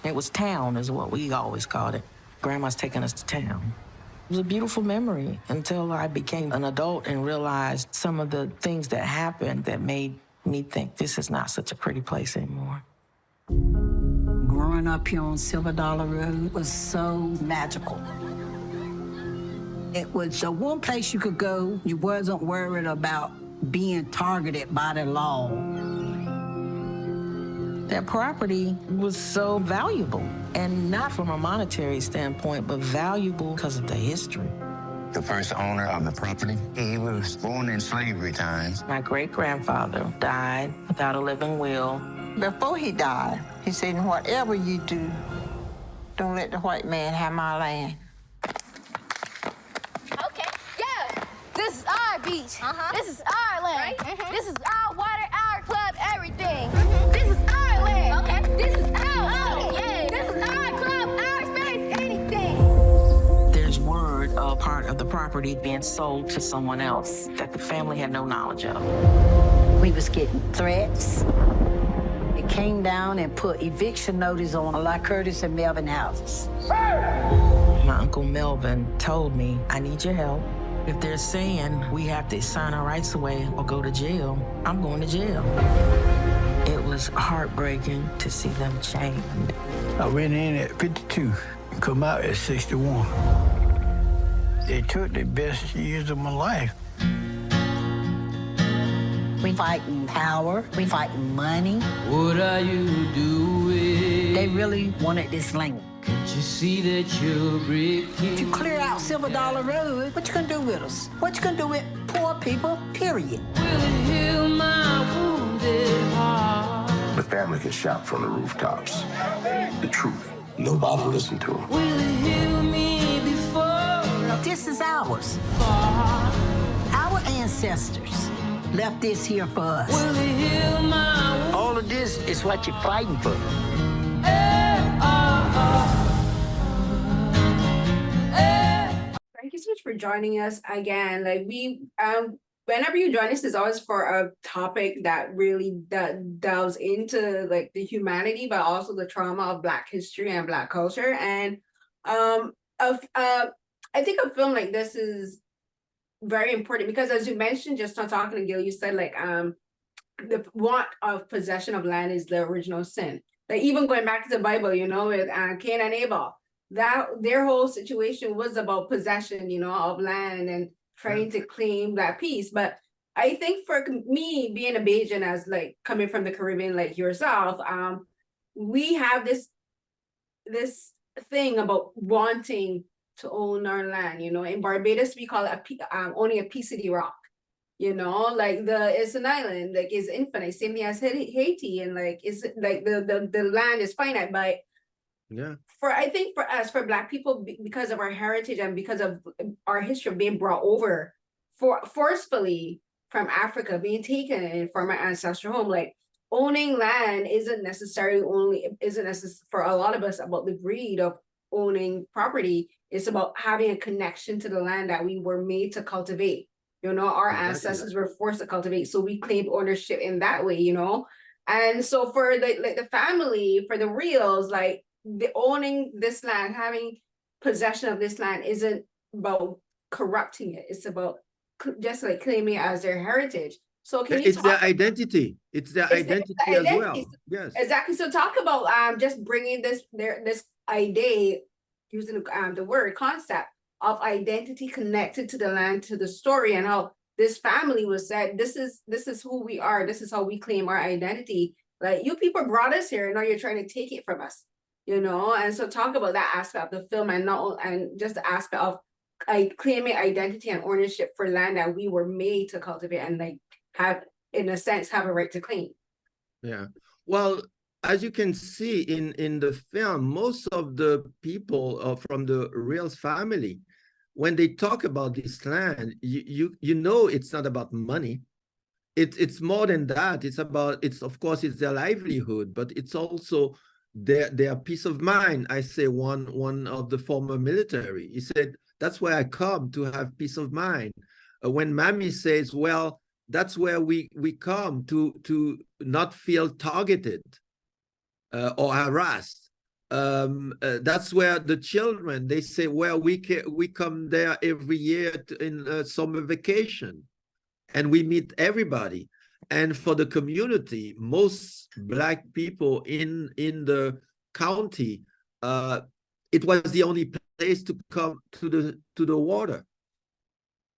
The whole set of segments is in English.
It was town is what we always called it. Grandma's taking us to town. It was a beautiful memory until I became an adult and realized some of the things that happened that made me think this is not such a pretty place anymore. Growing up here on Silver Dollar Road was so magical. It was the one place you could go, you wasn't worried about being targeted by the law. That property was so valuable, and not from a monetary standpoint, but valuable because of the history. The first owner of the property, he was born in slavery times. My great-grandfather died without a living will. Before he died, he said, whatever you do, don't let the white man have my land. Okay, yeah. This is our beach. This is our land. Right? This is our water, our club, everything. This is our land. Okay. This is our land. Yeah. This is our club, our space, anything. There's word of part of the property being sold to someone else that the family had no knowledge of. We was getting threats. It came down and put eviction notice on La Curtis and Melvin houses. My Uncle Melvin told me, I need your help. If they're saying we have to sign our rights away or go to jail, I'm going to jail. It was heartbreaking to see them chained. I went in at 52 and come out at 61. They took the best years of my life. We fighting power, we fighting money. What are you doing? They really wanted this land. Can't you see that you're breaking? If you clear out Silver Dollar Road, what you gonna do with us? What you gonna do with poor people, period? Will it heal my wounded heart? The family can shout from the rooftops. The truth. Nobody will listen to them. Will it heal me before? This is ours. Our ancestors left this here for us. Will it heal my wounded? All of this is what you're fighting for. Thank you so much for joining us again. Like whenever you join us, is always for a topic that really delves into like the humanity, but also the trauma of Black history and Black culture. And I think a film like this is very important because, as you mentioned, just on talking to Gil, you said like the want of possession of land is the original sin. Like even going back to the Bible, you know, with Cain and Abel, that their whole situation was about possession, you know, of land and trying to claim that piece. But I think for me, being a Bajan, as like coming from the Caribbean, like yourself, we have this thing about wanting to own our land. You know, in Barbados we call it only a piece of the rock. You know, like it's an island, like it's infinite, same thing as Haiti, and like it's like the land is finite. But yeah, I think for us, for Black people, because of our heritage and because of our history of being brought over forcefully from Africa, being taken from our ancestral home, like owning land isn't necessarily for a lot of us about the greed of owning property. It's about having a connection to the land that we were made to cultivate. You know, our ancestors were forced to cultivate, so we claimed ownership in that way, you know. And so for the family, for the reals, like the owning this land, having possession of this land isn't about corrupting it. It's about just like claiming it as their heritage. So it's their identity. It's their identity as well. Yes, exactly. So talk about just bringing this idea, using the word concept of identity connected to the land, to the story, and how this family was said, this is who we are, this is how we claim our identity. Like, you people brought us here, and now you're trying to take it from us, you know. And so talk about that aspect of the film, and just the aspect of claiming identity and ownership for land that we were made to cultivate and like have, in a sense, have a right to claim. Yeah. Well, as you can see in the film, most of the people from the Reals family, when they talk about this land, you know it's not about money. It's more than that. Of course it's their livelihood, but it's also their peace of mind. I say one of the former military, he said, that's where I come to have peace of mind. When Mammy says, well, that's where we come to not feel targeted or harassed. That's where the children, they say, well, we come there every year in summer vacation, and we meet everybody. And for the community, most Black people in the county, it was the only place to come to the water.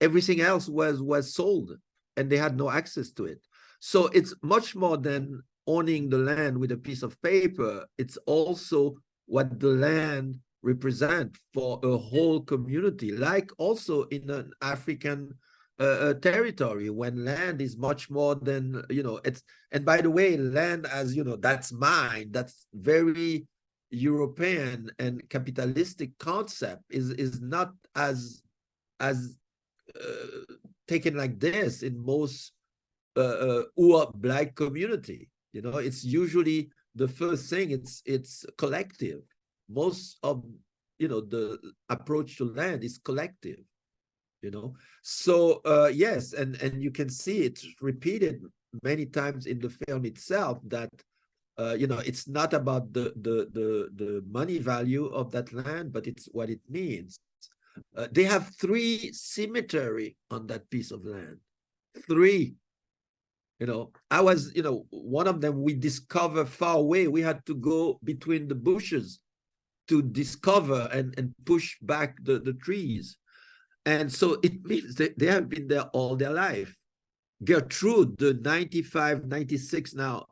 Everything else was sold, and they had no access to it. So it's much more than owning the land with a piece of paper. It's also what the land represents for a whole community, like also in an African territory, when land is much more than, it's, and by the way, land as, that's mine, that's very European and capitalistic concept is not as taken like this in most Black community. It's usually the first thing, it's collective. Most of the approach to land is collective. So yes, and you can see it repeated many times in the film itself, that it's not about the money value of that land, but it's what it means. They have 3 cemeteries on that piece of land. 3. I was, one of them we discovered far away. We had to go between the bushes to discover and push back the trees. And so it means that they have been there all their life. Gertrude, the 95, 96 now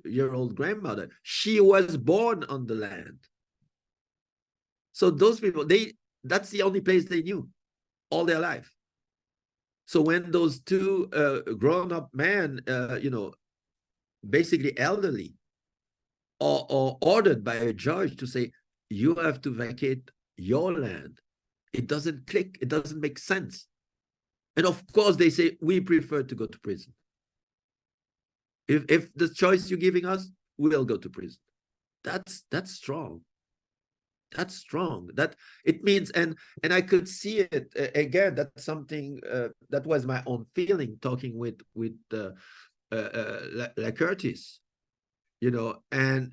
year-old grandmother, she was born on the land. So those people, that's the only place they knew all their life. So when those 2 grown-up men, basically elderly, are ordered by a judge to say, you have to vacate your land, it doesn't click, it doesn't make sense. And of course they say, we prefer to go to prison. If the choice you're giving us, we'll go to prison. That's strong. That's strong. That it means, and I could see it again. That's something that was my own feeling talking with Curtis, and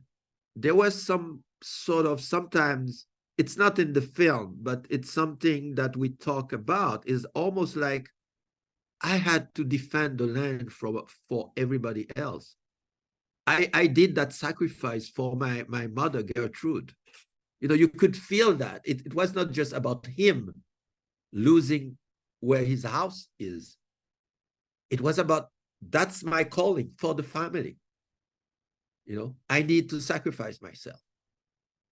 there was some sort of, sometimes it's not in the film, but it's something that we talk about, is almost like I had to defend the land for everybody else. I did that sacrifice for my mother, Gertrude. You could feel that. It was not just about him losing where his house is. It was about, that's my calling for the family. I need to sacrifice myself.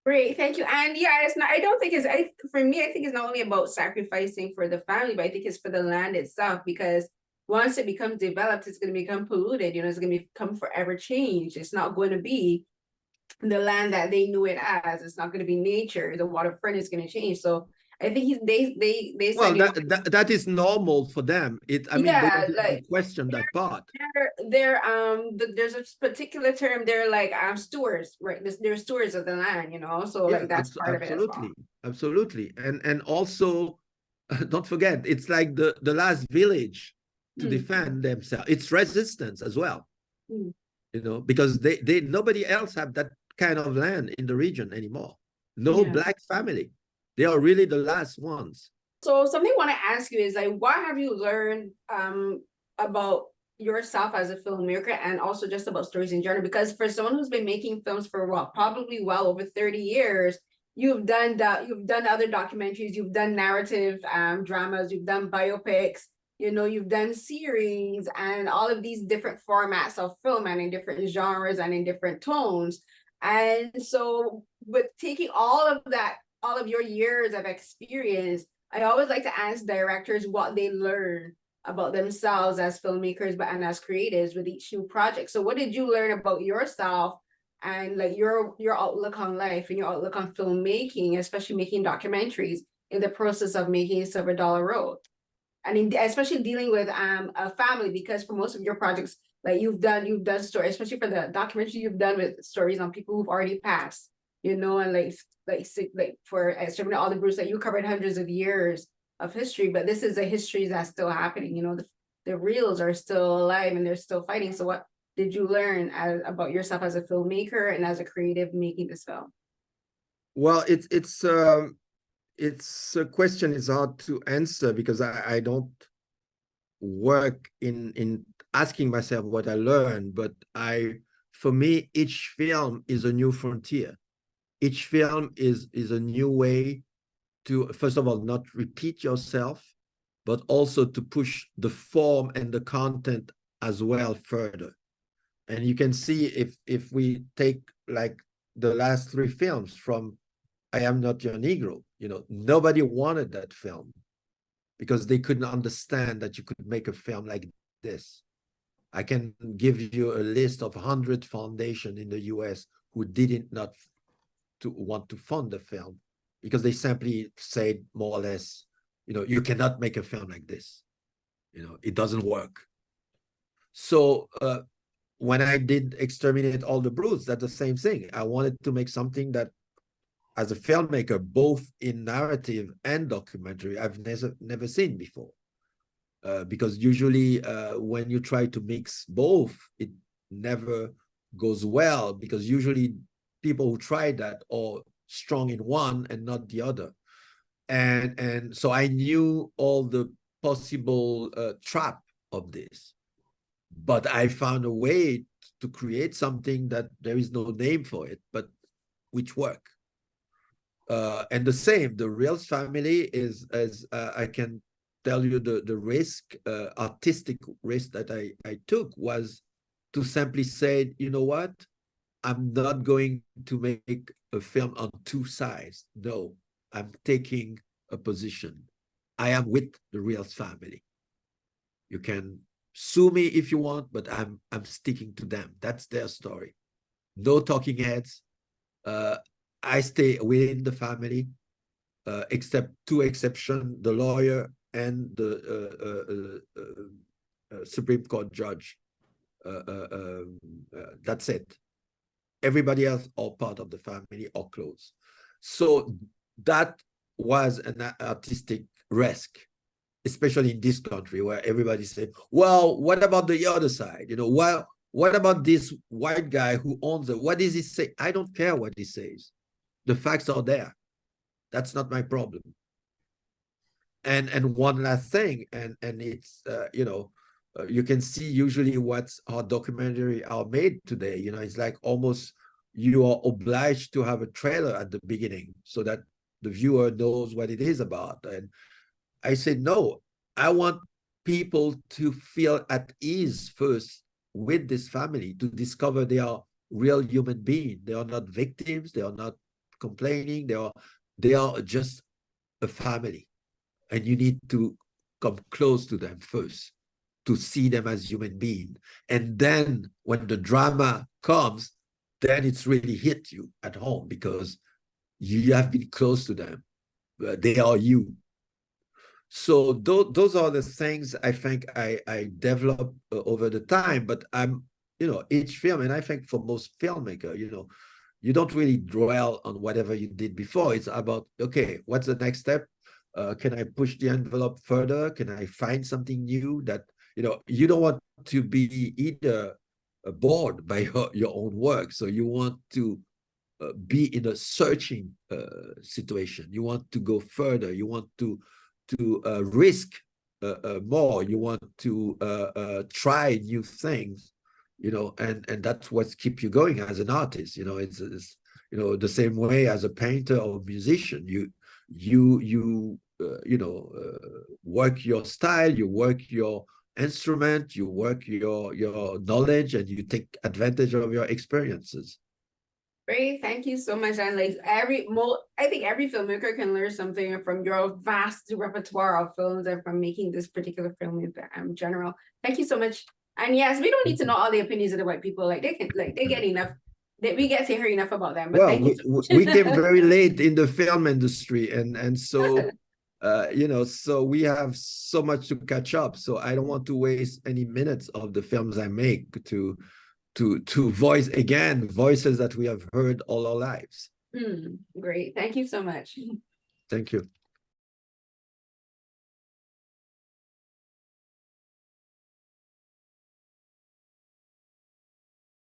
Great, thank you. And yeah, it's not, I don't think it's, for me, I think it's not only about sacrificing for the family, but I think it's for the land itself, because once it becomes developed, it's going to become polluted, it's going to become forever changed. It's not going to be the land that they knew it as. It's not going to be nature. The waterfront is going to change. So I think they well, said that is normal for them. They don't even question that part. There's a particular term. They're like stewards, right? They're stewards of the land, So yeah, like that's part of it as well. Absolutely. And also, don't forget, it's like the last village to defend themselves. It's resistance as well. Because they nobody else have that kind of land in the region anymore. No Black family. They are really the last ones. So something I want to ask you is, like, what have you learned about yourself as a filmmaker, and also just about stories in general? Because for someone who's been making films for probably well over 30 years, you've done other documentaries, you've done narrative dramas, you've done biopics, you've done series, and all of these different formats of film, and in different genres and in different tones. And so with taking all of your years of experience, I always like to ask directors what they learn about themselves as filmmakers, and as creatives with each new project. So what did you learn about yourself, and like your outlook on life and your outlook on filmmaking, especially making documentaries, in the process of making Silver Dollar Road? And especially dealing with a family, because for most of your projects, like you've done stories, especially for the documentary you've done with stories on people who've already passed, and like for all the groups that you covered hundreds of years of history, but this is a history that's still happening. The reels are still alive and they're still fighting. So what did you learn about yourself as a filmmaker and as a creative making this film? Well, it's a question is hard to answer because I don't work in asking myself what I learned, but for me, each film is a new frontier. Each film is a new way to, first of all, not repeat yourself, but also to push the form and the content as well further. And you can see if we take like the last 3 films from I Am Not Your Negro, nobody wanted that film because they couldn't understand that you could make a film like this. I can give you a list of 100 foundations in the US who didn't not to want to fund the film because they simply said more or less, you cannot make a film like this. It doesn't work. So when I did Exterminate All the Brutes, that's the same thing. I wanted to make something that, as a filmmaker, both in narrative and documentary, I've never seen before. Because usually when you try to mix both, it never goes well because usually people who try that are strong in one and not the other. And so I knew all the possible trap of this, but I found a way to create something that there is no name for it, but which work. And the same, the Reals family is, as I can tell you, the risk, artistic risk that I took was to simply say, you know what? I'm not going to make a film on 2 sides. No, I'm taking a position. I am with the Reals family. You can sue me if you want, but I'm sticking to them. That's their story. No talking heads. I stay within the family, except 2 exceptions, the lawyer and the Supreme Court judge. That's it. Everybody else are part of the family or close. So that was an artistic risk, especially in this country where everybody said, well, what about the other side? Well, what about this white guy who owns it? What does he say? I don't care what he says. The facts are there. That's not my problem. And one last thing, and it's, you can see usually how documentary are made today. It's like almost you are obliged to have a trailer at the beginning so that the viewer knows what it is about. And I said, no, I want people to feel at ease first with this family, to discover they are real human beings. They are not victims. They are not complaining. They are just a family. And you need to come close to them first to see them as human beings. And then when the drama comes, then it's really hit you at home because you have been close to them. They are you. So those are the things I think I developed over the time. But I'm, each film, and I think for most filmmakers, you don't really dwell on whatever you did before. It's about, okay, what's the next step? Can I push the envelope further? Can I find something new that, you don't want to be either bored by your own work. So you want to be in a searching situation. You want to go further. You want to risk more. You want to try new things, and that's what keeps you going as an artist. It's the same way as a painter or musician. You work your style, you work your instrument, you work your knowledge, and you take advantage of your experiences. Great, thank you so much. And like I think every filmmaker can learn something from your vast repertoire of films and from making this particular film in general. Thank you so much. And yes, we don't need to know all the opinions of the white people. Like they get enough. We get to hear enough about them. But well, we came very late in the film industry, and so so we have so much to catch up. So I don't want to waste any minutes of the films I make to voice again voices that we have heard all our lives. Great, thank you so much. Thank you.